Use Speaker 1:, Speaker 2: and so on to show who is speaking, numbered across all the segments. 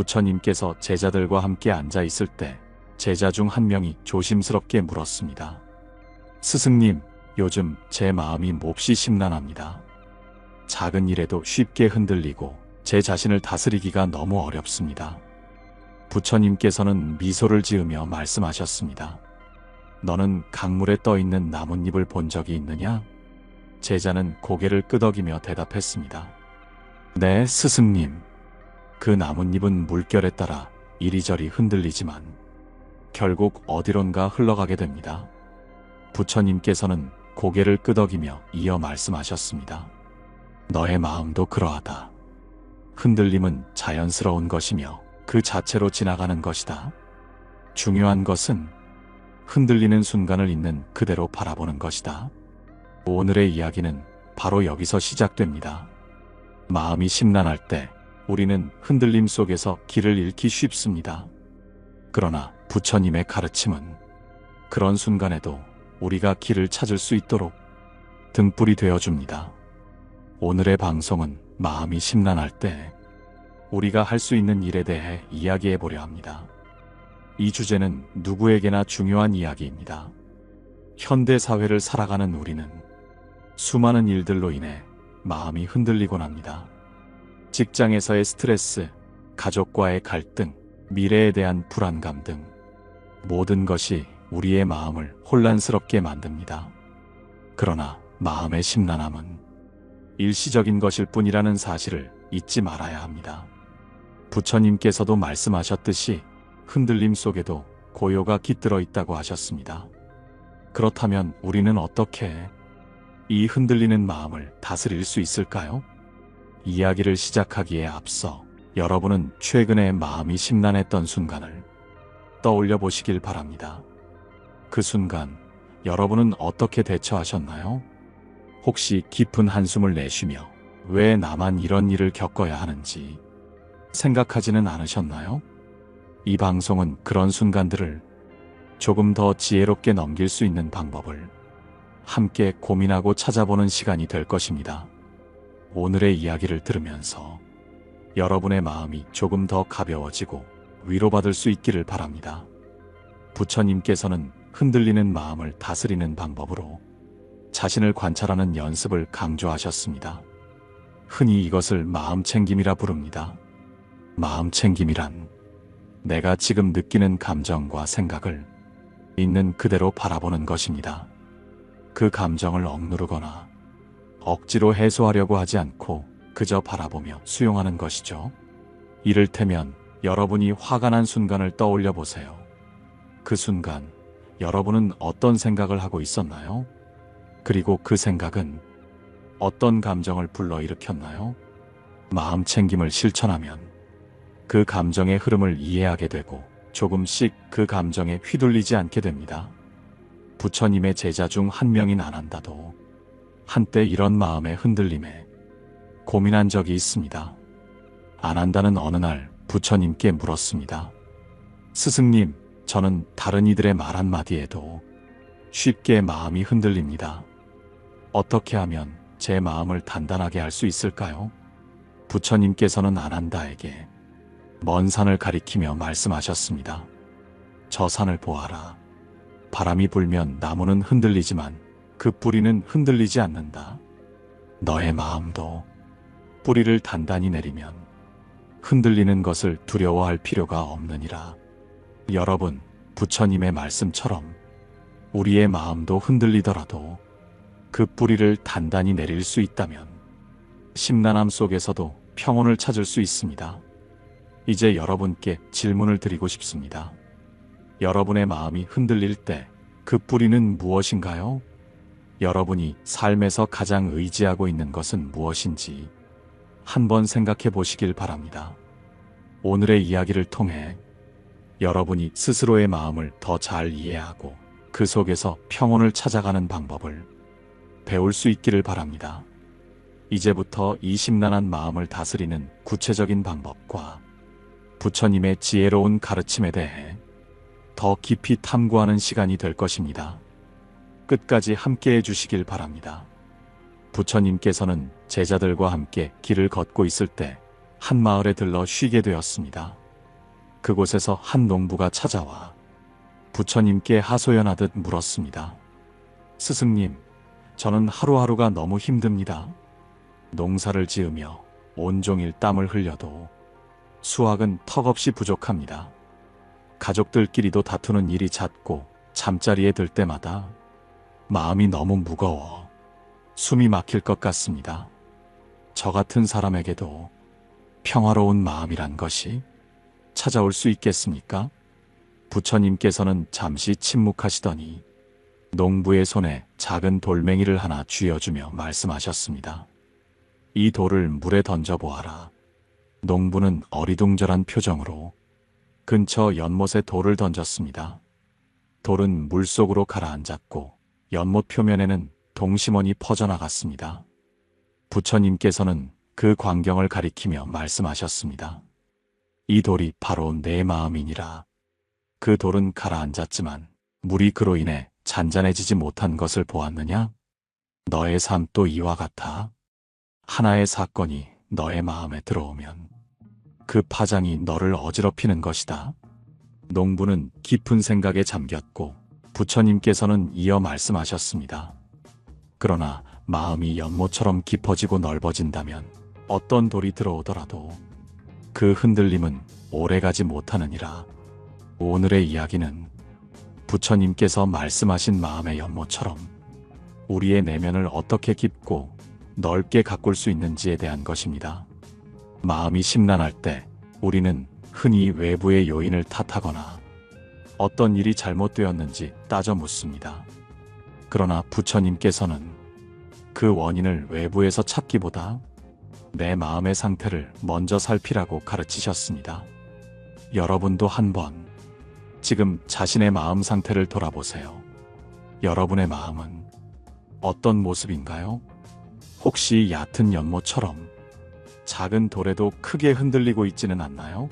Speaker 1: 부처님께서 제자들과 함께 앉아 있을 때 제자 중 한 명이 조심스럽게 물었습니다. 스승님, 요즘 제 마음이 몹시 심란합니다. 작은 일에도 쉽게 흔들리고 제 자신을 다스리기가 너무 어렵습니다. 부처님께서는 미소를 지으며 말씀하셨습니다. 너는 강물에 떠있는 나뭇잎을 본 적이 있느냐? 제자는 고개를 끄덕이며 대답했습니다. 네, 스승님. 그 나뭇잎은 물결에 따라 이리저리 흔들리지만 결국 어디론가 흘러가게 됩니다. 부처님께서는 고개를 끄덕이며 이어 말씀하셨습니다. 너의 마음도 그러하다. 흔들림은 자연스러운 것이며 그 자체로 지나가는 것이다. 중요한 것은 흔들리는 순간을 있는 그대로 바라보는 것이다. 오늘의 이야기는 바로 여기서 시작됩니다. 마음이 심란할 때 우리는 흔들림 속에서 길을 잃기 쉽습니다. 그러나 부처님의 가르침은 그런 순간에도 우리가 길을 찾을 수 있도록 등불이 되어줍니다. 오늘의 방송은 마음이 심란할 때 우리가 할 수 있는 일에 대해 이야기해 보려 합니다. 이 주제는 누구에게나 중요한 이야기입니다. 현대 사회를 살아가는 우리는 수많은 일들로 인해 마음이 흔들리곤 합니다. 직장에서의 스트레스, 가족과의 갈등, 미래에 대한 불안감 등 모든 것이 우리의 마음을 혼란스럽게 만듭니다. 그러나 마음의 심란함은 일시적인 것일 뿐이라는 사실을 잊지 말아야 합니다. 부처님께서도 말씀하셨듯이 흔들림 속에도 고요가 깃들어 있다고 하셨습니다. 그렇다면 우리는 어떻게 이 흔들리는 마음을 다스릴 수 있을까요? 이야기를 시작하기에 앞서 여러분은 최근에 마음이 심란했던 순간을 떠올려 보시길 바랍니다. 그 순간 여러분은 어떻게 대처하셨나요? 혹시 깊은 한숨을 내쉬며 왜 나만 이런 일을 겪어야 하는지 생각하지는 않으셨나요? 이 방송은 그런 순간들을 조금 더 지혜롭게 넘길 수 있는 방법을 함께 고민하고 찾아보는 시간이 될 것입니다. 오늘의 이야기를 들으면서 여러분의 마음이 조금 더 가벼워지고 위로받을 수 있기를 바랍니다. 부처님께서는 흔들리는 마음을 다스리는 방법으로 자신을 관찰하는 연습을 강조하셨습니다. 흔히 이것을 마음챙김이라 부릅니다. 마음챙김이란 내가 지금 느끼는 감정과 생각을 있는 그대로 바라보는 것입니다. 그 감정을 억누르거나 억지로 해소하려고 하지 않고 그저 바라보며 수용하는 것이죠. 이를테면 여러분이 화가 난 순간을 떠올려 보세요. 그 순간 여러분은 어떤 생각을 하고 있었나요? 그리고 그 생각은 어떤 감정을 불러일으켰나요? 마음챙김을 실천하면 그 감정의 흐름을 이해하게 되고 조금씩 그 감정에 휘둘리지 않게 됩니다. 부처님의 제자 중 한 명인 아난다도 한때 이런 마음의 흔들림에 고민한 적이 있습니다. 아난다는 어느 날 부처님께 물었습니다. 스승님, 저는 다른 이들의 말 한마디에도 쉽게 마음이 흔들립니다. 어떻게 하면 제 마음을 단단하게 할 수 있을까요? 부처님께서는 아난다에게 먼 산을 가리키며 말씀하셨습니다. 저 산을 보아라. 바람이 불면 나무는 흔들리지만 그 뿌리는 흔들리지 않는다. 너의 마음도 뿌리를 단단히 내리면 흔들리는 것을 두려워할 필요가 없느니라. 여러분, 부처님의 말씀처럼 우리의 마음도 흔들리더라도 그 뿌리를 단단히 내릴 수 있다면 심란함 속에서도 평온을 찾을 수 있습니다. 이제 여러분께 질문을 드리고 싶습니다. 여러분의 마음이 흔들릴 때 그 뿌리는 무엇인가요? 여러분이 삶에서 가장 의지하고 있는 것은 무엇인지 한번 생각해 보시길 바랍니다. 오늘의 이야기를 통해 여러분이 스스로의 마음을 더 잘 이해하고 그 속에서 평온을 찾아가는 방법을 배울 수 있기를 바랍니다. 이제부터 이 심란한 마음을 다스리는 구체적인 방법과 부처님의 지혜로운 가르침에 대해 더 깊이 탐구하는 시간이 될 것입니다. 끝까지 함께해 주시길 바랍니다. 부처님께서는 제자들과 함께 길을 걷고 있을 때 한 마을에 들러 쉬게 되었습니다. 그곳에서 한 농부가 찾아와 부처님께 하소연하듯 물었습니다. 스승님, 저는 하루하루가 너무 힘듭니다. 농사를 지으며 온종일 땀을 흘려도 수확은 턱없이 부족합니다. 가족들끼리도 다투는 일이 잦고 잠자리에 들 때마다 마음이 너무 무거워 숨이 막힐 것 같습니다. 저 같은 사람에게도 평화로운 마음이란 것이 찾아올 수 있겠습니까? 부처님께서는 잠시 침묵하시더니 농부의 손에 작은 돌멩이를 하나 쥐어주며 말씀하셨습니다. 이 돌을 물에 던져보아라. 농부는 어리둥절한 표정으로 근처 연못에 돌을 던졌습니다. 돌은 물속으로 가라앉았고 연못 표면에는 동심원이 퍼져나갔습니다. 부처님께서는 그 광경을 가리키며 말씀하셨습니다. 이 돌이 바로 내 마음이니라. 그 돌은 가라앉았지만 물이 그로 인해 잔잔해지지 못한 것을 보았느냐? 너의 삶도 이와 같아. 하나의 사건이 너의 마음에 들어오면 그 파장이 너를 어지럽히는 것이다. 농부는 깊은 생각에 잠겼고 부처님께서는 이어 말씀하셨습니다. 그러나 마음이 연못처럼 깊어지고 넓어진다면 어떤 돌이 들어오더라도 그 흔들림은 오래가지 못하느니라. 오늘의 이야기는 부처님께서 말씀하신 마음의 연못처럼 우리의 내면을 어떻게 깊고 넓게 가꿀 수 있는지에 대한 것입니다. 마음이 심란할 때 우리는 흔히 외부의 요인을 탓하거나 어떤 일이 잘못되었는지 따져 묻습니다. 그러나 부처님께서는 그 원인을 외부에서 찾기보다 내 마음의 상태를 먼저 살피라고 가르치셨습니다. 여러분도 한번 지금 자신의 마음 상태를 돌아보세요. 여러분의 마음은 어떤 모습인가요? 혹시 얕은 연못처럼 작은 돌에도 크게 흔들리고 있지는 않나요?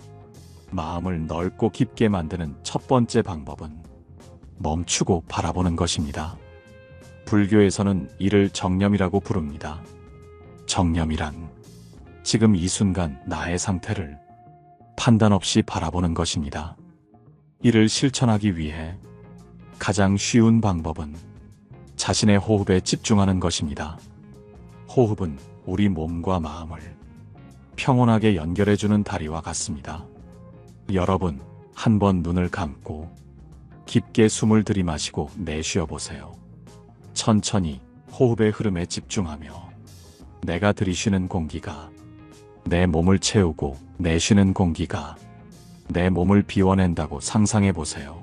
Speaker 1: 마음을 넓고 깊게 만드는 첫 번째 방법은 멈추고 바라보는 것입니다. 불교에서는 이를 정념이라고 부릅니다. 정념이란 지금 이 순간 나의 상태를 판단 없이 바라보는 것입니다. 이를 실천하기 위해 가장 쉬운 방법은 자신의 호흡에 집중하는 것입니다. 호흡은 우리 몸과 마음을 평온하게 연결해주는 다리와 같습니다. 여러분, 한번 눈을 감고 깊게 숨을 들이마시고 내쉬어 보세요. 천천히 호흡의 흐름에 집중하며 내가 들이쉬는 공기가 내 몸을 채우고 내쉬는 공기가 내 몸을 비워낸다고 상상해 보세요.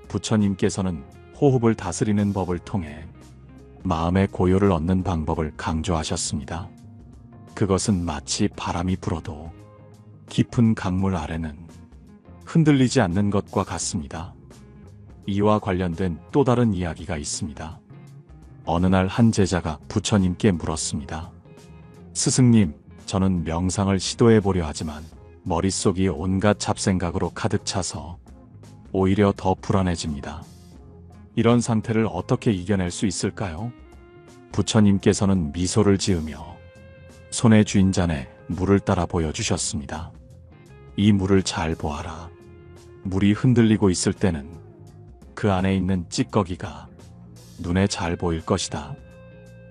Speaker 1: 부처님께서는 호흡을 다스리는 법을 통해 마음의 고요를 얻는 방법을 강조하셨습니다. 그것은 마치 바람이 불어도 깊은 강물 아래는 흔들리지 않는 것과 같습니다. 이와 관련된 또 다른 이야기가 있습니다. 어느 날 한 제자가 부처님께 물었습니다. 스승님, 저는 명상을 시도해 보려 하지만 머릿속이 온갖 잡생각으로 가득 차서 오히려 더 불안해집니다. 이런 상태를 어떻게 이겨낼 수 있을까요? 부처님께서는 미소를 지으며 손에 쥔 잔에 물을 따라 보여주셨습니다. 이 물을 잘 보아라. 물이 흔들리고 있을 때는 그 안에 있는 찌꺼기가 눈에 잘 보일 것이다.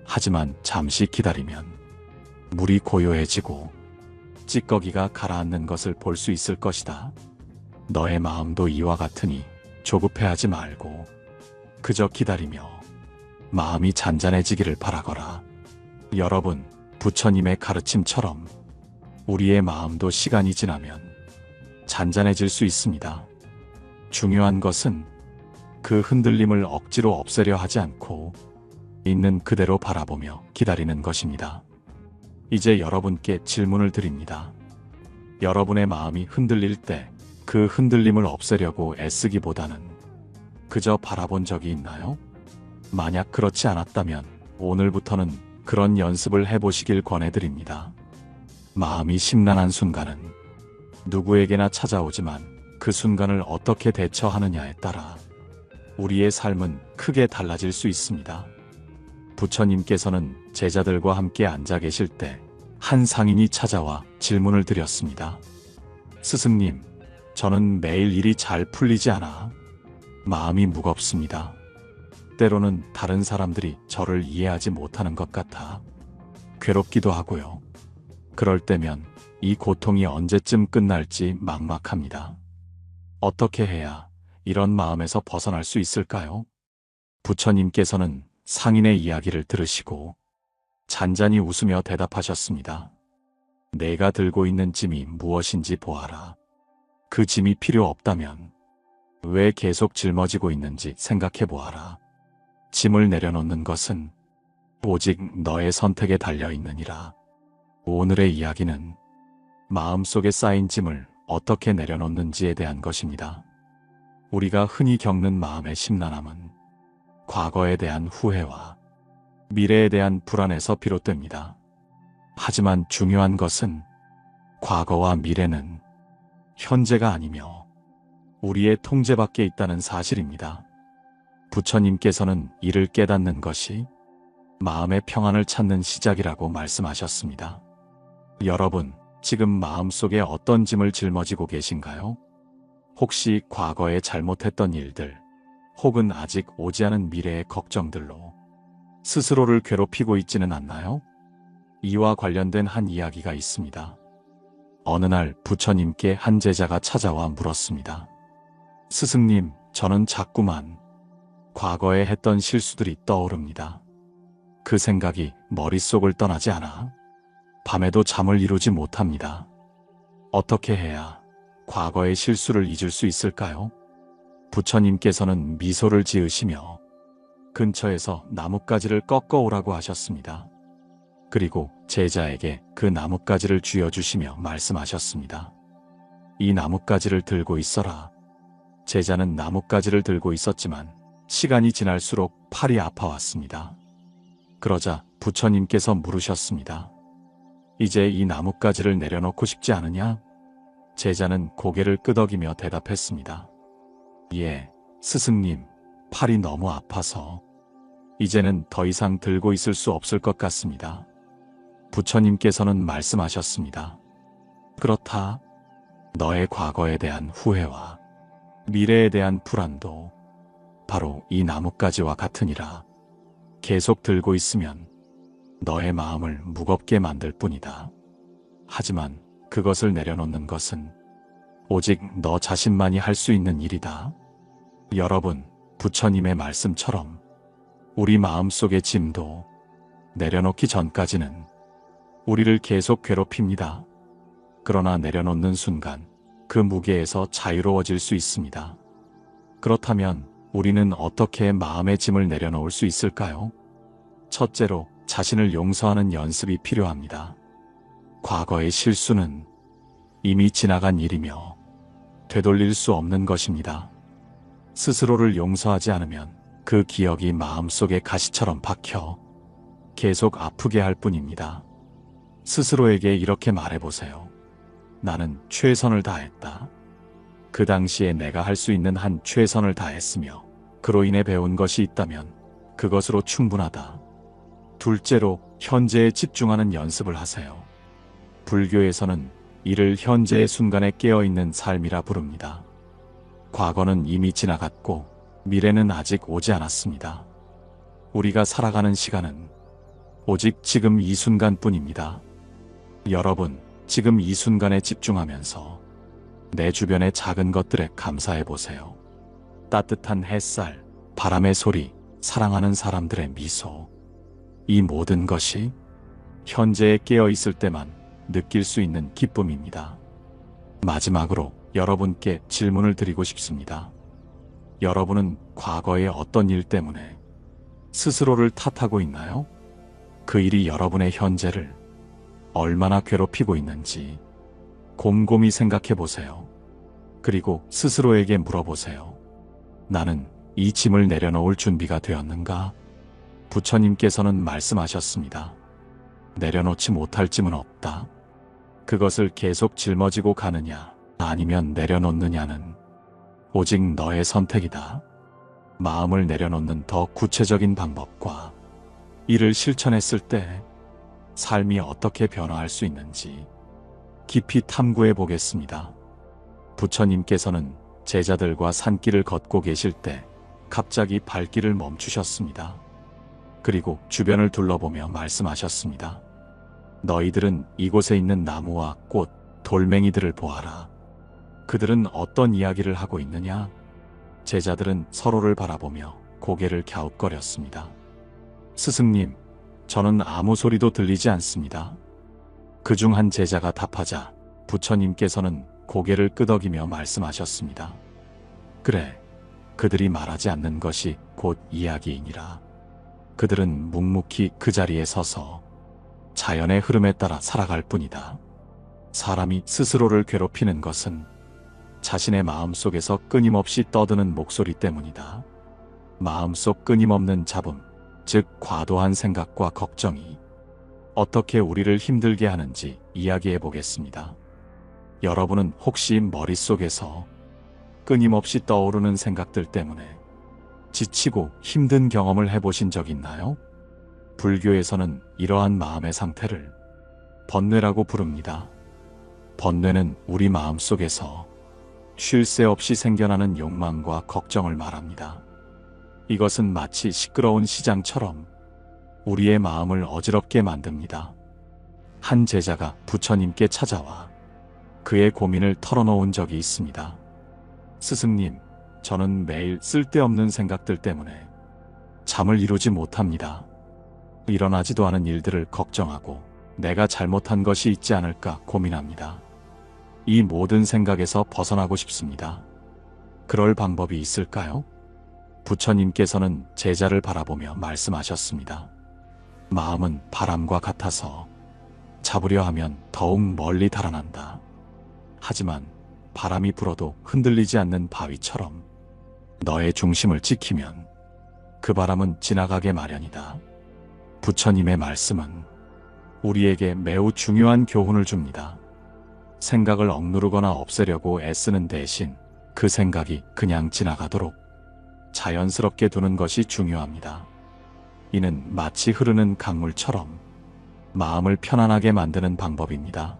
Speaker 1: 하지만 잠시 기다리면 물이 고요해지고 찌꺼기가 가라앉는 것을 볼 수 있을 것이다. 너의 마음도 이와 같으니 조급해하지 말고 그저 기다리며 마음이 잔잔해지기를 바라거라. 여러분, 부처님의 가르침처럼 우리의 마음도 시간이 지나면 잔잔해질 수 있습니다. 중요한 것은 그 흔들림을 억지로 없애려 하지 않고 있는 그대로 바라보며 기다리는 것입니다. 이제 여러분께 질문을 드립니다. 여러분의 마음이 흔들릴 때 그 흔들림을 없애려고 애쓰기보다는 그저 바라본 적이 있나요? 만약 그렇지 않았다면 오늘부터는 그런 연습을 해보시길 권해드립니다. 마음이 심란한 순간은 누구에게나 찾아오지만 그 순간을 어떻게 대처하느냐에 따라 우리의 삶은 크게 달라질 수 있습니다. 부처님께서는 제자들과 함께 앉아 계실 때 한 상인이 찾아와 질문을 드렸습니다. 스승님, 저는 매일 일이 잘 풀리지 않아 마음이 무겁습니다. 때로는 다른 사람들이 저를 이해하지 못하는 것 같아 괴롭기도 하고요. 그럴 때면 이 고통이 언제쯤 끝날지 막막합니다. 어떻게 해야 이런 마음에서 벗어날 수 있을까요? 부처님께서는 상인의 이야기를 들으시고 잔잔히 웃으며 대답하셨습니다. 내가 들고 있는 짐이 무엇인지 보아라. 그 짐이 필요 없다면 왜 계속 짊어지고 있는지 생각해 보아라. 짐을 내려놓는 것은 오직 너의 선택에 달려 있느니라. 오늘의 이야기는 마음속에 쌓인 짐을 어떻게 내려놓는지에 대한 것입니다. 우리가 흔히 겪는 마음의 심란함은 과거에 대한 후회와 미래에 대한 불안에서 비롯됩니다. 하지만 중요한 것은 과거와 미래는 현재가 아니며 우리의 통제 밖에 있다는 사실입니다. 부처님께서는 이를 깨닫는 것이 마음의 평안을 찾는 시작이라고 말씀하셨습니다. 여러분, 지금 마음속에 어떤 짐을 짊어지고 계신가요? 혹시 과거에 잘못했던 일들, 혹은 아직 오지 않은 미래의 걱정들로 스스로를 괴롭히고 있지는 않나요? 이와 관련된 한 이야기가 있습니다. 어느 날 부처님께 한 제자가 찾아와 물었습니다. 스승님, 저는 자꾸만 과거에 했던 실수들이 떠오릅니다. 그 생각이 머릿속을 떠나지 않아 밤에도 잠을 이루지 못합니다. 어떻게 해야 과거의 실수를 잊을 수 있을까요? 부처님께서는 미소를 지으시며 근처에서 나뭇가지를 꺾어오라고 하셨습니다. 그리고 제자에게 그 나뭇가지를 쥐어주시며 말씀하셨습니다. 이 나뭇가지를 들고 있어라. 제자는 나뭇가지를 들고 있었지만 시간이 지날수록 팔이 아파왔습니다. 그러자 부처님께서 물으셨습니다. 이제 이 나뭇가지를 내려놓고 싶지 않으냐? 제자는 고개를 끄덕이며 대답했습니다. 예, 스승님, 팔이 너무 아파서 이제는 더 이상 들고 있을 수 없을 것 같습니다. 부처님께서는 말씀하셨습니다. 그렇다. 너의 과거에 대한 후회와 미래에 대한 불안도 바로 이 나뭇가지와 같으니라. 계속 들고 있으면 너의 마음을 무겁게 만들 뿐이다. 하지만 그것을 내려놓는 것은 오직 너 자신만이 할 수 있는 일이다. 여러분, 부처님의 말씀처럼 우리 마음속의 짐도 내려놓기 전까지는 우리를 계속 괴롭힙니다. 그러나 내려놓는 순간 그 무게에서 자유로워질 수 있습니다. 그렇다면 우리는 어떻게 마음의 짐을 내려놓을 수 있을까요? 첫째로 자신을 용서하는 연습이 필요합니다. 과거의 실수는 이미 지나간 일이며 되돌릴 수 없는 것입니다. 스스로를 용서하지 않으면 그 기억이 마음속에 가시처럼 박혀 계속 아프게 할 뿐입니다. 스스로에게 이렇게 말해보세요. 나는 최선을 다했다. 그 당시에 내가 할 수 있는 한 최선을 다했으며 그로 인해 배운 것이 있다면 그것으로 충분하다. 둘째로 현재에 집중하는 연습을 하세요. 불교에서는 이를 현재의 순간에 깨어있는 삶이라 부릅니다. 과거는 이미 지나갔고 미래는 아직 오지 않았습니다. 우리가 살아가는 시간은 오직 지금 이 순간뿐입니다. 여러분, 지금 이 순간에 집중하면서 내 주변의 작은 것들에 감사해 보세요. 따뜻한 햇살, 바람의 소리, 사랑하는 사람들의 미소. 이 모든 것이 현재에 깨어 있을 때만 느낄 수 있는 기쁨입니다. 마지막으로 여러분께 질문을 드리고 싶습니다. 여러분은 과거의 어떤 일 때문에 스스로를 탓하고 있나요? 그 일이 여러분의 현재를 얼마나 괴롭히고 있는지 곰곰이 생각해 보세요. 그리고 스스로에게 물어보세요. 나는 이 짐을 내려놓을 준비가 되었는가? 부처님께서는 말씀하셨습니다. 내려놓지 못할 짐은 없다. 그것을 계속 짊어지고 가느냐, 아니면 내려놓느냐는 오직 너의 선택이다. 마음을 내려놓는 더 구체적인 방법과 이를 실천했을 때 삶이 어떻게 변화할 수 있는지 깊이 탐구해 보겠습니다. 부처님께서는 제자들과 산길을 걷고 계실 때 갑자기 발길을 멈추셨습니다. 그리고 주변을 둘러보며 말씀하셨습니다. 너희들은 이곳에 있는 나무와 꽃, 돌멩이들을 보아라. 그들은 어떤 이야기를 하고 있느냐? 제자들은 서로를 바라보며 고개를 갸웃거렸습니다. 스승님, 저는 아무 소리도 들리지 않습니다. 그중 한 제자가 답하자 부처님께서는 고개를 끄덕이며 말씀하셨습니다. 그래, 그들이 말하지 않는 것이 곧 이야기이니라. 그들은 묵묵히 그 자리에 서서 자연의 흐름에 따라 살아갈 뿐이다. 사람이 스스로를 괴롭히는 것은 자신의 마음속에서 끊임없이 떠드는 목소리 때문이다. 마음속 끊임없는 잡음, 즉 과도한 생각과 걱정이 어떻게 우리를 힘들게 하는지 이야기해 보겠습니다. 여러분은 혹시 머릿속에서 끊임없이 떠오르는 생각들 때문에 지치고 힘든 경험을 해보신 적 있나요? 불교에서는 이러한 마음의 상태를 번뇌라고 부릅니다. 번뇌는 우리 마음속에서 쉴 새 없이 생겨나는 욕망과 걱정을 말합니다. 이것은 마치 시끄러운 시장처럼 우리의 마음을 어지럽게 만듭니다. 한 제자가 부처님께 찾아와 그의 고민을 털어놓은 적이 있습니다. 스승님, 저는 매일 쓸데없는 생각들 때문에 잠을 이루지 못합니다. 일어나지도 않은 일들을 걱정하고 내가 잘못한 것이 있지 않을까 고민합니다. 이 모든 생각에서 벗어나고 싶습니다. 그럴 방법이 있을까요? 부처님께서는 제자를 바라보며 말씀하셨습니다. 마음은 바람과 같아서 잡으려 하면 더욱 멀리 달아난다. 하지만 바람이 불어도 흔들리지 않는 바위처럼 너의 중심을 지키면 그 바람은 지나가게 마련이다. 부처님의 말씀은 우리에게 매우 중요한 교훈을 줍니다. 생각을 억누르거나 없애려고 애쓰는 대신 그 생각이 그냥 지나가도록 자연스럽게 두는 것이 중요합니다. 이는 마치 흐르는 강물처럼 마음을 편안하게 만드는 방법입니다.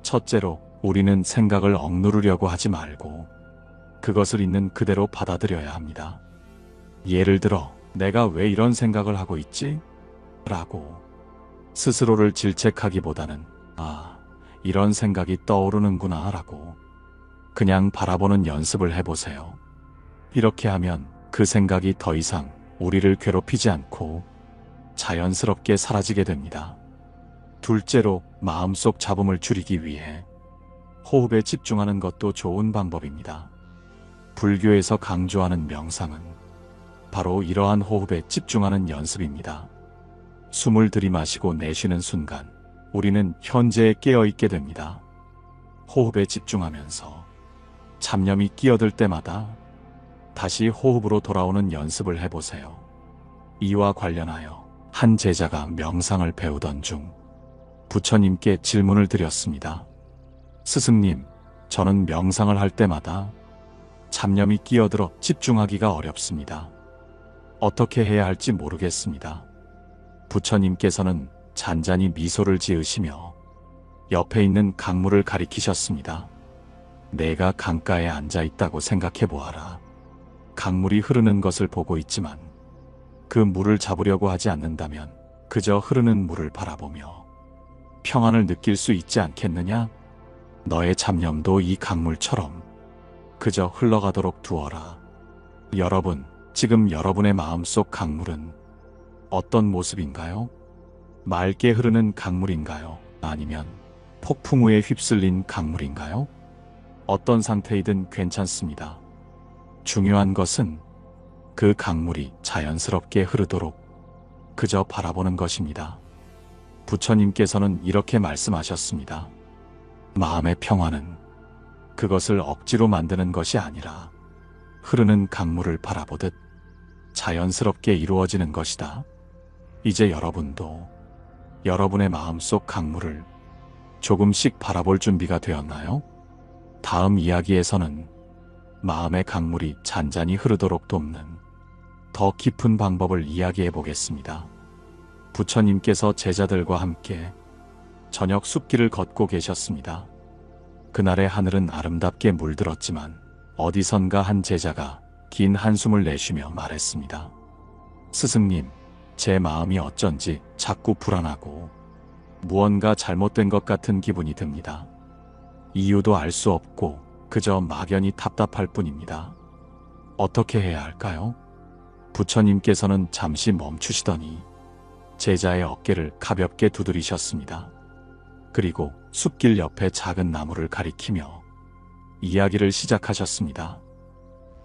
Speaker 1: 첫째로, 우리는 생각을 억누르려고 하지 말고 그것을 있는 그대로 받아들여야 합니다. 예를 들어, 내가 왜 이런 생각을 하고 있지? 라고 스스로를 질책하기보다는 이런 생각이 떠오르는구나 라고 그냥 바라보는 연습을 해보세요. 이렇게 하면 그 생각이 더 이상 우리를 괴롭히지 않고 자연스럽게 사라지게 됩니다. 둘째로, 마음속 잡음을 줄이기 위해 호흡에 집중하는 것도 좋은 방법입니다. 불교에서 강조하는 명상은 바로 이러한 호흡에 집중하는 연습입니다. 숨을 들이마시고 내쉬는 순간 우리는 현재에 깨어있게 됩니다. 호흡에 집중하면서 잡념이 끼어들 때마다 다시 호흡으로 돌아오는 연습을 해보세요. 이와 관련하여 한 제자가 명상을 배우던 중 부처님께 질문을 드렸습니다. 스승님, 저는 명상을 할 때마다 잡념이 끼어들어 집중하기가 어렵습니다. 어떻게 해야 할지 모르겠습니다. 부처님께서는 잔잔히 미소를 지으시며 옆에 있는 강물을 가리키셨습니다. 내가 강가에 앉아 있다고 생각해 보아라. 강물이 흐르는 것을 보고 있지만 그 물을 잡으려고 하지 않는다면 그저 흐르는 물을 바라보며 평안을 느낄 수 있지 않겠느냐? 너의 잡념도 이 강물처럼 그저 흘러가도록 두어라. 여러분, 지금 여러분의 마음속 강물은 어떤 모습인가요? 맑게 흐르는 강물인가요? 아니면 폭풍우에 휩쓸린 강물인가요? 어떤 상태이든 괜찮습니다. 중요한 것은 그 강물이 자연스럽게 흐르도록 그저 바라보는 것입니다. 부처님께서는 이렇게 말씀하셨습니다. 마음의 평화는 그것을 억지로 만드는 것이 아니라 흐르는 강물을 바라보듯 자연스럽게 이루어지는 것이다. 이제 여러분도 여러분의 마음속 강물을 조금씩 바라볼 준비가 되었나요? 다음 이야기에서는 마음의 강물이 잔잔히 흐르도록 돕는 더 깊은 방법을 이야기해 보겠습니다. 부처님께서 제자들과 함께 저녁 숲길을 걷고 계셨습니다. 그날의 하늘은 아름답게 물들었지만 어디선가 한 제자가 긴 한숨을 내쉬며 말했습니다. 스승님, 제 마음이 어쩐지 자꾸 불안하고 무언가 잘못된 것 같은 기분이 듭니다. 이유도 알 수 없고 그저 막연히 답답할 뿐입니다. 어떻게 해야 할까요? 부처님께서는 잠시 멈추시더니 제자의 어깨를 가볍게 두드리셨습니다. 그리고 숲길 옆에 작은 나무를 가리키며 이야기를 시작하셨습니다.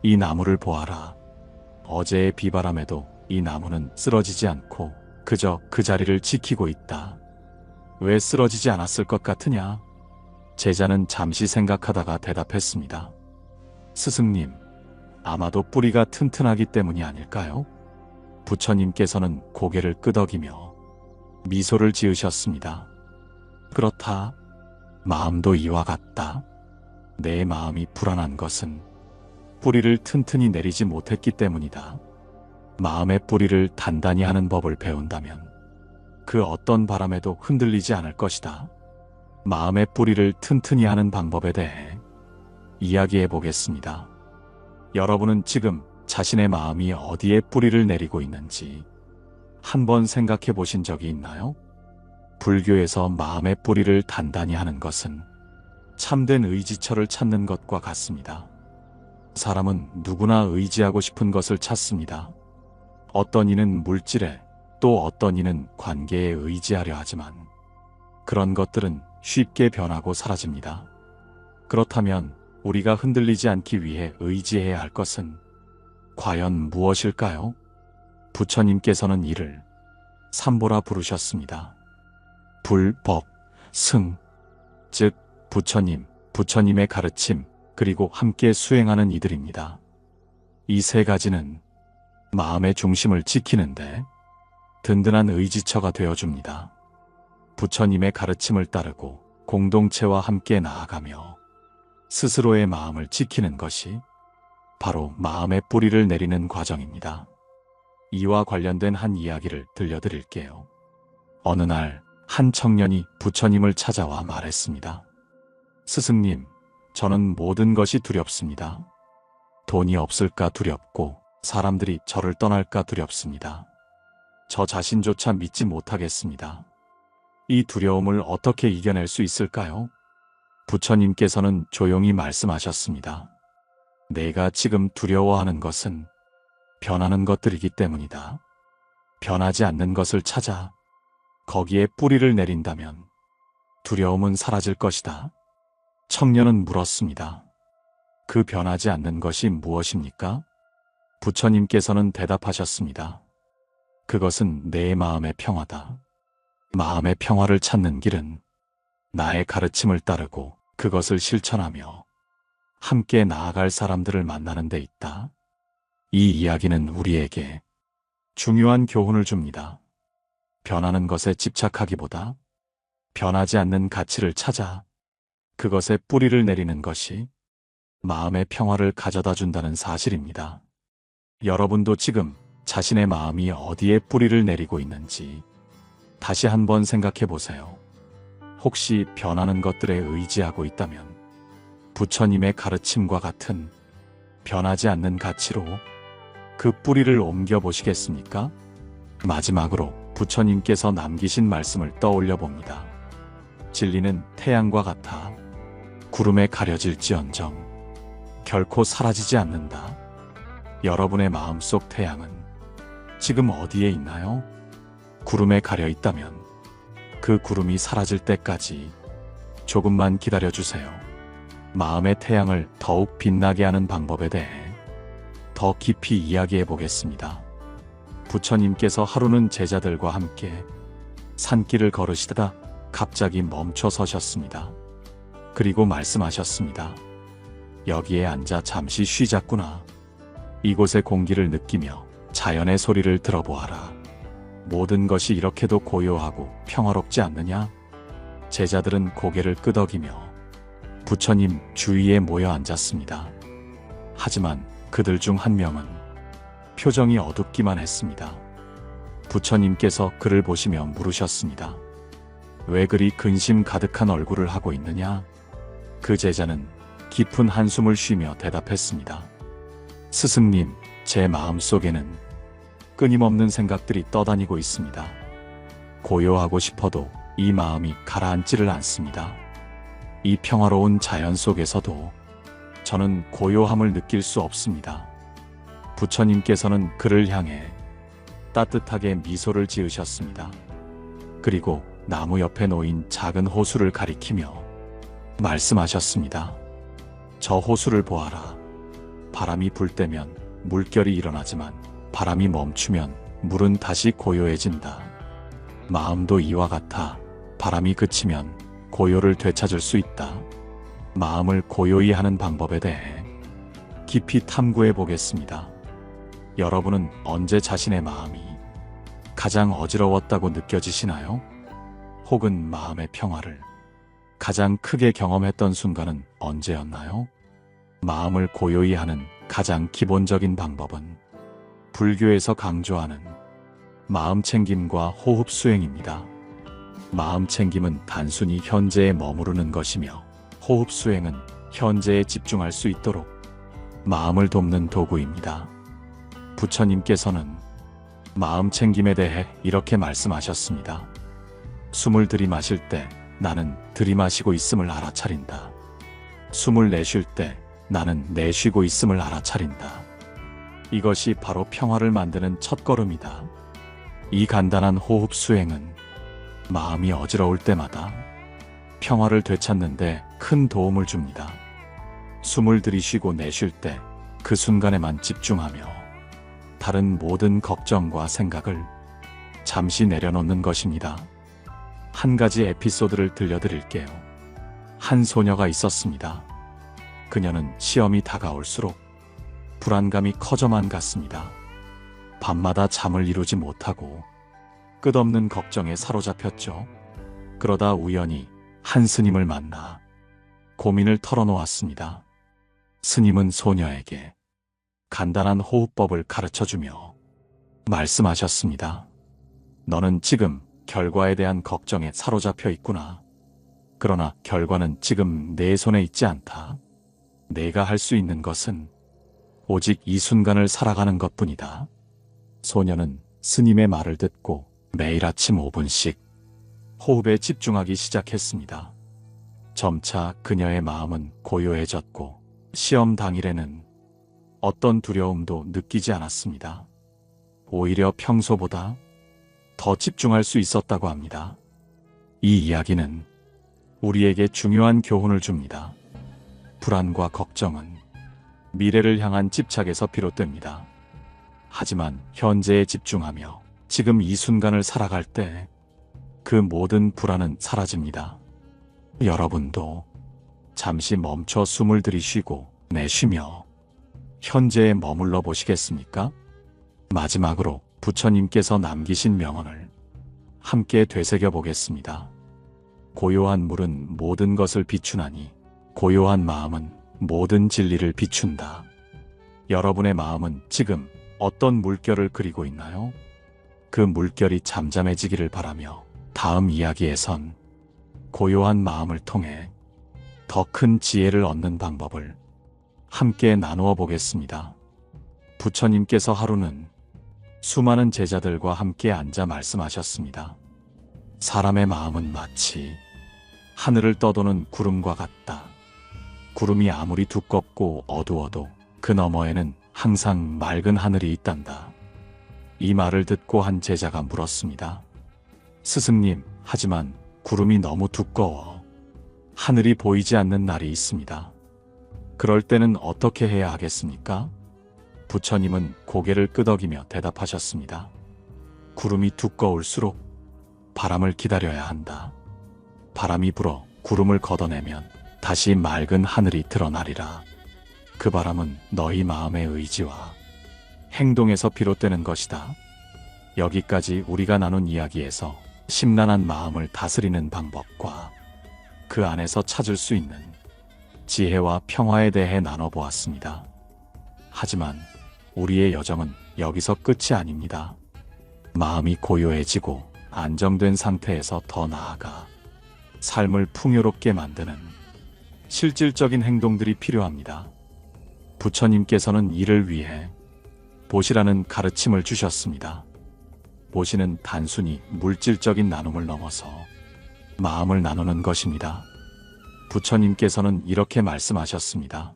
Speaker 1: 이 나무를 보아라. 어제의 비바람에도 이 나무는 쓰러지지 않고 그저 그 자리를 지키고 있다. 왜 쓰러지지 않았을 것 같으냐? 제자는 잠시 생각하다가 대답했습니다. 스승님, 아마도 뿌리가 튼튼하기 때문이 아닐까요? 부처님께서는 고개를 끄덕이며 미소를 지으셨습니다. 그렇다. 마음도 이와 같다. 내 마음이 불안한 것은 뿌리를 튼튼히 내리지 못했기 때문이다. 마음의 뿌리를 단단히 하는 법을 배운다면 그 어떤 바람에도 흔들리지 않을 것이다. 마음의 뿌리를 튼튼히 하는 방법에 대해 이야기해 보겠습니다. 여러분은 지금 자신의 마음이 어디에 뿌리를 내리고 있는지 한번 생각해 보신 적이 있나요? 불교에서 마음의 뿌리를 단단히 하는 것은 참된 의지처를 찾는 것과 같습니다. 사람은 누구나 의지하고 싶은 것을 찾습니다. 어떤 이는 물질에, 또 어떤 이는 관계에 의지하려 하지만 그런 것들은 쉽게 변하고 사라집니다. 그렇다면 우리가 흔들리지 않기 위해 의지해야 할 것은 과연 무엇일까요? 부처님께서는 이를 삼보라 부르셨습니다. 불, 법, 승, 즉 부처님, 부처님의 가르침, 그리고 함께 수행하는 이들입니다. 이 세 가지는 마음의 중심을 지키는데 든든한 의지처가 되어줍니다. 부처님의 가르침을 따르고 공동체와 함께 나아가며 스스로의 마음을 지키는 것이 바로 마음의 뿌리를 내리는 과정입니다. 이와 관련된 한 이야기를 들려드릴게요. 어느 날 한 청년이 부처님을 찾아와 말했습니다. 스승님, 저는 모든 것이 두렵습니다. 돈이 없을까 두렵고 사람들이 저를 떠날까 두렵습니다. 저 자신조차 믿지 못하겠습니다. 이 두려움을 어떻게 이겨낼 수 있을까요? 부처님께서는 조용히 말씀하셨습니다. 내가 지금 두려워하는 것은 변하는 것들이기 때문이다. 변하지 않는 것을 찾아 거기에 뿌리를 내린다면 두려움은 사라질 것이다. 청년은 물었습니다. 그 변하지 않는 것이 무엇입니까? 부처님께서는 대답하셨습니다. 그것은 내 마음의 평화다. 마음의 평화를 찾는 길은 나의 가르침을 따르고 그것을 실천하며 함께 나아갈 사람들을 만나는 데 있다. 이 이야기는 우리에게 중요한 교훈을 줍니다. 변하는 것에 집착하기보다 변하지 않는 가치를 찾아 그것에 뿌리를 내리는 것이 마음의 평화를 가져다 준다는 사실입니다. 여러분도 지금 자신의 마음이 어디에 뿌리를 내리고 있는지 다시 한번 생각해 보세요. 혹시 변하는 것들에 의지하고 있다면 부처님의 가르침과 같은 변하지 않는 가치로 그 뿌리를 옮겨 보시겠습니까? 마지막으로 부처님께서 남기신 말씀을 떠올려 봅니다. 진리는 태양과 같아 구름에 가려질지언정 결코 사라지지 않는다. 여러분의 마음속 태양은 지금 어디에 있나요? 구름에 가려 있다면 그 구름이 사라질 때까지 조금만 기다려 주세요. 마음의 태양을 더욱 빛나게 하는 방법에 대해 더 깊이 이야기해 보겠습니다. 부처님께서 하루는 제자들과 함께 산길을 걸으시다가 갑자기 멈춰 서셨습니다. 그리고 말씀하셨습니다. 여기에 앉아 잠시 쉬자꾸나. 이곳의 공기를 느끼며 자연의 소리를 들어보아라. 모든 것이 이렇게도 고요하고 평화롭지 않느냐? 제자들은 고개를 끄덕이며 부처님 주위에 모여 앉았습니다. 하지만 그들 중 한 명은 표정이 어둡기만 했습니다. 부처님께서 그를 보시며 물으셨습니다. 왜 그리 근심 가득한 얼굴을 하고 있느냐? 그 제자는 깊은 한숨을 쉬며 대답했습니다. 스승님, 제 마음속에는 끊임없는 생각들이 떠다니고 있습니다. 고요하고 싶어도 이 마음이 가라앉지를 않습니다. 이 평화로운 자연 속에서도 저는 고요함을 느낄 수 없습니다. 부처님께서는 그를 향해 따뜻하게 미소를 지으셨습니다. 그리고 나무 옆에 놓인 작은 호수를 가리키며 말씀하셨습니다. 저 호수를 보아라. 바람이 불 때면 물결이 일어나지만 바람이 멈추면 물은 다시 고요해진다. 마음도 이와 같아 바람이 그치면 고요를 되찾을 수 있다. 마음을 고요히 하는 방법에 대해 깊이 탐구해 보겠습니다. 여러분은 언제 자신의 마음이 가장 어지러웠다고 느껴지시나요? 혹은 마음의 평화를 가장 크게 경험했던 순간은 언제였나요? 마음을 고요히 하는 가장 기본적인 방법은 불교에서 강조하는 마음 챙김과 호흡 수행입니다. 마음 챙김은 단순히 현재에 머무르는 것이며 호흡 수행은 현재에 집중할 수 있도록 마음을 돕는 도구입니다. 부처님께서는 마음 챙김에 대해 이렇게 말씀하셨습니다. 숨을 들이마실 때 나는 들이마시고 있음을 알아차린다. 숨을 내쉴 때 나는 내쉬고 있음을 알아차린다. 이것이 바로 평화를 만드는 첫걸음이다. 이 간단한 호흡 수행은 마음이 어지러울 때마다 평화를 되찾는데 큰 도움을 줍니다. 숨을 들이쉬고 내쉴 때 그 순간에만 집중하며 다른 모든 걱정과 생각을 잠시 내려놓는 것입니다. 한 가지 에피소드를 들려드릴게요. 한 소녀가 있었습니다. 그녀는 시험이 다가올수록 불안감이 커져만 갔습니다. 밤마다 잠을 이루지 못하고 끝없는 걱정에 사로잡혔죠. 그러다 우연히 한 스님을 만나 고민을 털어놓았습니다. 스님은 소녀에게 간단한 호흡법을 가르쳐주며 말씀하셨습니다. 너는 지금 결과에 대한 걱정에 사로잡혀 있구나. 그러나 결과는 지금 내 손에 있지 않다. 내가 할 수 있는 것은 오직 이 순간을 살아가는 것뿐이다. 소녀는 스님의 말을 듣고 매일 아침 5분씩 호흡에 집중하기 시작했습니다. 점차 그녀의 마음은 고요해졌고 시험 당일에는 어떤 두려움도 느끼지 않았습니다. 오히려 평소보다 더 집중할 수 있었다고 합니다. 이 이야기는 우리에게 중요한 교훈을 줍니다. 불안과 걱정은 미래를 향한 집착에서 비롯됩니다. 하지만 현재에 집중하며 지금 이 순간을 살아갈 때 그 모든 불안은 사라집니다. 여러분도 잠시 멈춰 숨을 들이쉬고 내쉬며 현재에 머물러 보시겠습니까? 마지막으로 부처님께서 남기신 명언을 함께 되새겨 보겠습니다. 고요한 물은 모든 것을 비추나니 고요한 마음은 모든 진리를 비춘다. 여러분의 마음은 지금 어떤 물결을 그리고 있나요? 그 물결이 잠잠해지기를 바라며 다음 이야기에선 고요한 마음을 통해 더 큰 지혜를 얻는 방법을 함께 나누어 보겠습니다. 부처님께서 하루는 수많은 제자들과 함께 앉아 말씀하셨습니다. 사람의 마음은 마치 하늘을 떠도는 구름과 같다. 구름이 아무리 두껍고 어두워도 그 너머에는 항상 맑은 하늘이 있단다. 이 말을 듣고 한 제자가 물었습니다. 스승님, 하지만 구름이 너무 두꺼워 하늘이 보이지 않는 날이 있습니다. 그럴 때는 어떻게 해야 하겠습니까? 부처님은 고개를 끄덕이며 대답하셨습니다. 구름이 두꺼울수록 바람을 기다려야 한다. 바람이 불어 구름을 걷어내면 다시 맑은 하늘이 드러나리라. 그 바람은 너희 마음의 의지와 행동에서 비롯되는 것이다. 여기까지 우리가 나눈 이야기에서 심란한 마음을 다스리는 방법과 그 안에서 찾을 수 있는 지혜와 평화에 대해 나눠보았습니다. 하지만 우리의 여정은 여기서 끝이 아닙니다. 마음이 고요해지고 안정된 상태에서 더 나아가 삶을 풍요롭게 만드는 실질적인 행동들이 필요합니다. 부처님께서는 이를 위해 보시라는 가르침을 주셨습니다. 보시는 단순히 물질적인 나눔을 넘어서 마음을 나누는 것입니다. 부처님께서는 이렇게 말씀하셨습니다.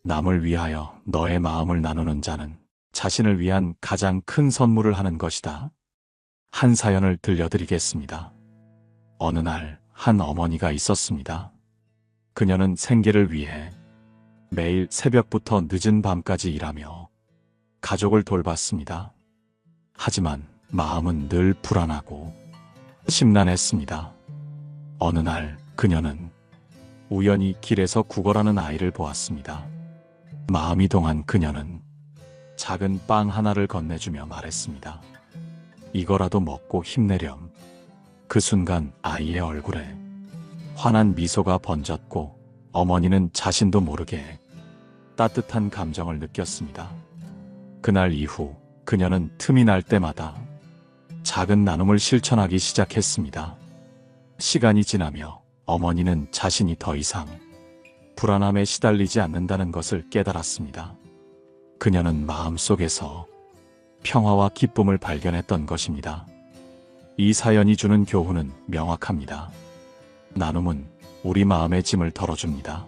Speaker 1: 남을 위하여 너의 마음을 나누는 자는 자신을 위한 가장 큰 선물을 하는 것이다. 한 사연을 들려드리겠습니다. 어느 날 한 어머니가 있었습니다. 그녀는 생계를 위해 매일 새벽부터 늦은 밤까지 일하며 가족을 돌봤습니다. 하지만 마음은 늘 불안하고 심란했습니다. 어느 날 그녀는 우연히 길에서 구걸하는 아이를 보았습니다. 마음이 동한 그녀는 작은 빵 하나를 건네주며 말했습니다. 이거라도 먹고 힘내렴. 그 순간 아이의 얼굴에 환한 미소가 번졌고 어머니는 자신도 모르게 따뜻한 감정을 느꼈습니다. 그날 이후 그녀는 틈이 날 때마다 작은 나눔을 실천하기 시작했습니다. 시간이 지나며 어머니는 자신이 더 이상 불안함에 시달리지 않는다는 것을 깨달았습니다. 그녀는 마음속에서 평화와 기쁨을 발견했던 것입니다. 이 사연이 주는 교훈은 명확합니다. 나눔은 우리 마음의 짐을 덜어줍니다.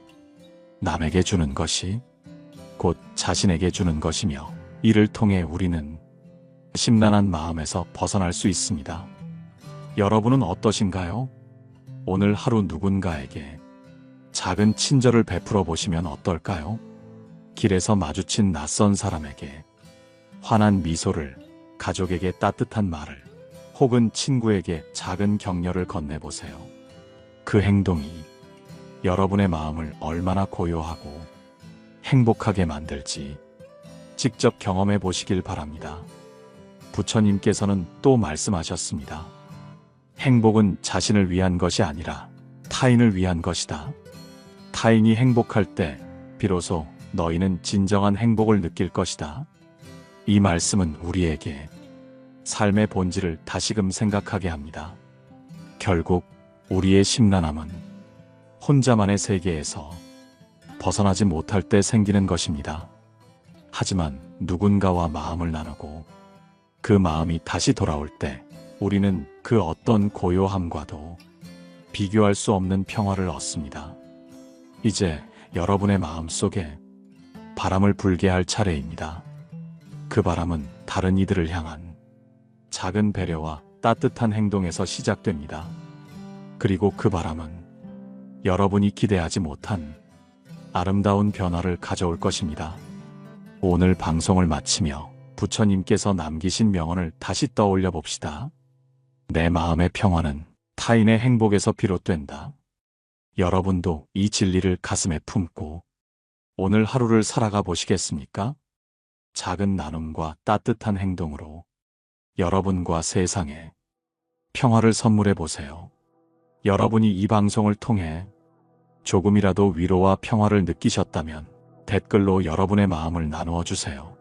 Speaker 1: 남에게 주는 것이 곧 자신에게 주는 것이며 이를 통해 우리는 심란한 마음에서 벗어날 수 있습니다. 여러분은 어떠신가요? 오늘 하루 누군가에게 작은 친절을 베풀어 보시면 어떨까요? 길에서 마주친 낯선 사람에게 환한 미소를, 가족에게 따뜻한 말을, 혹은 친구에게 작은 격려를 건네보세요. 그 행동이 여러분의 마음을 얼마나 고요하고 행복하게 만들지 직접 경험해 보시길 바랍니다. 부처님께서는 또 말씀하셨습니다. 행복은 자신을 위한 것이 아니라 타인을 위한 것이다. 타인이 행복할 때 비로소 너희는 진정한 행복을 느낄 것이다. 이 말씀은 우리에게 삶의 본질을 다시금 생각하게 합니다. 결국 우리의 심란함은 혼자만의 세계에서 벗어나지 못할 때 생기는 것입니다. 하지만 누군가와 마음을 나누고 그 마음이 다시 돌아올 때 우리는 그 어떤 고요함과도 비교할 수 없는 평화를 얻습니다. 이제 여러분의 마음 속에 바람을 불게 할 차례입니다. 그 바람은 다른 이들을 향한 작은 배려와 따뜻한 행동에서 시작됩니다. 그리고 그 바람은 여러분이 기대하지 못한 아름다운 변화를 가져올 것입니다. 오늘 방송을 마치며 부처님께서 남기신 명언을 다시 떠올려 봅시다. 내 마음의 평화는 타인의 행복에서 비롯된다. 여러분도 이 진리를 가슴에 품고 오늘 하루를 살아가 보시겠습니까? 작은 나눔과 따뜻한 행동으로 여러분과 세상에 평화를 선물해 보세요. 여러분이 이 방송을 통해 조금이라도 위로와 평화를 느끼셨다면 댓글로 여러분의 마음을 나누어 주세요.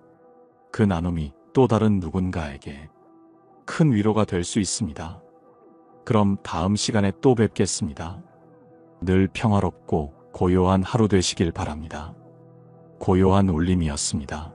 Speaker 1: 그 나눔이 또 다른 누군가에게 큰 위로가 될 수 있습니다. 그럼 다음 시간에 또 뵙겠습니다. 늘 평화롭고 고요한 하루 되시길 바랍니다. 고요한 울림이었습니다.